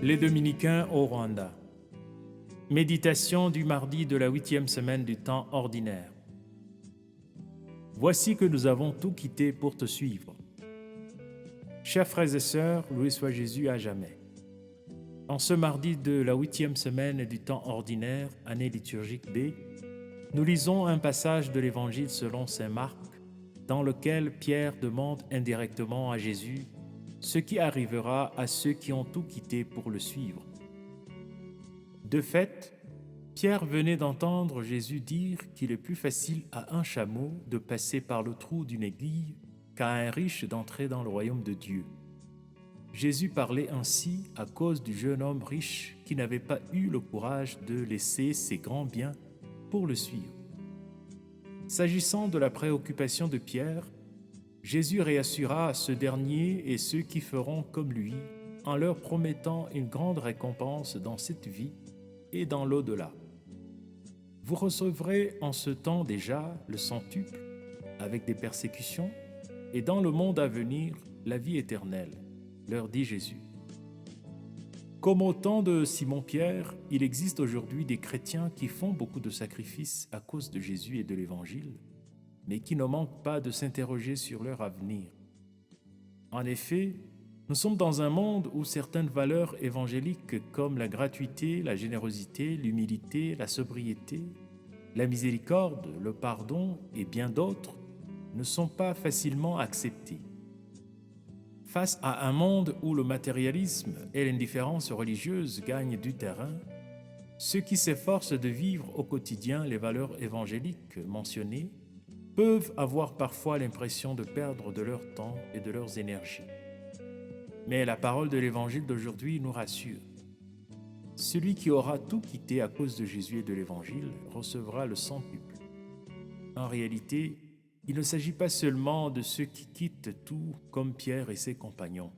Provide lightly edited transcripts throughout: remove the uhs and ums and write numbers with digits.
Les Dominicains au Rwanda. Méditation du mardi de la 8e semaine du temps ordinaire. Voici que nous avons tout quitté pour te suivre. Chers frères et sœurs, loué soit Jésus à jamais. En ce mardi de la 8e semaine du temps ordinaire, année liturgique B, nous lisons un passage de l'Évangile selon saint Marc, dans lequel Pierre demande indirectement à Jésus ce qui arrivera à ceux qui ont tout quitté pour le suivre. De fait, Pierre venait d'entendre Jésus dire qu'il est plus facile à un chameau de passer par le trou d'une aiguille qu'à un riche d'entrer dans le royaume de Dieu. Jésus parlait ainsi à cause du jeune homme riche qui n'avait pas eu le courage de laisser ses grands biens pour le suivre. S'agissant de la préoccupation de Pierre, Jésus réassura ce dernier et ceux qui feront comme lui en leur promettant une grande récompense dans cette vie et dans l'au-delà. Vous recevrez en ce temps déjà le centuple avec des persécutions et dans le monde à venir la vie éternelle, leur dit Jésus. Comme au temps de Simon-Pierre, il existe aujourd'hui des chrétiens qui font beaucoup de sacrifices à cause de Jésus et de l'Évangile, mais qui ne manquent pas de s'interroger sur leur avenir. En effet, nous sommes dans un monde où certaines valeurs évangéliques comme la gratuité, la générosité, l'humilité, la sobriété, la miséricorde, le pardon et bien d'autres ne sont pas facilement acceptées. Face à un monde où le matérialisme et l'indifférence religieuse gagnent du terrain, ceux qui s'efforcent de vivre au quotidien les valeurs évangéliques mentionnées peuvent avoir parfois l'impression de perdre de leur temps et de leurs énergies. Mais la parole de l'Évangile d'aujourd'hui nous rassure. Celui qui aura tout quitté à cause de Jésus et de l'Évangile recevra le centuple. En réalité, il ne s'agit pas seulement de ceux qui quittent tout comme Pierre et ses compagnons.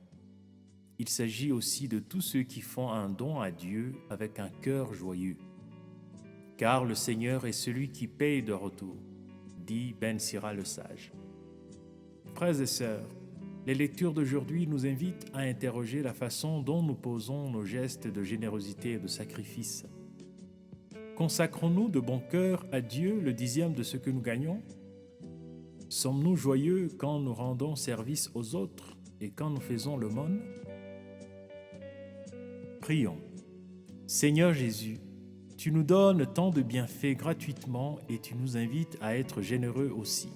Il s'agit aussi de tous ceux qui font un don à Dieu avec un cœur joyeux. Car le Seigneur est celui qui paye de retour, dit Ben Sira le sage. Frères et sœurs, les lectures d'aujourd'hui nous invitent à interroger la façon dont nous posons nos gestes de générosité et de sacrifice. Consacrons-nous de bon cœur à Dieu le 10e de ce que nous gagnons? Sommes-nous joyeux quand nous rendons service aux autres et quand nous faisons l'aumône? Prions. Seigneur Jésus, tu nous donnes tant de bienfaits gratuitement et tu nous invites à être généreux aussi.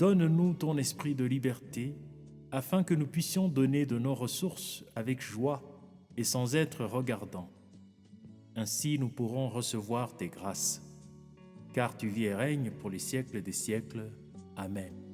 Donne-nous ton esprit de liberté afin que nous puissions donner de nos ressources avec joie et sans être regardants. Ainsi nous pourrons recevoir tes grâces, car tu vis et règnes pour les siècles des siècles. Amen.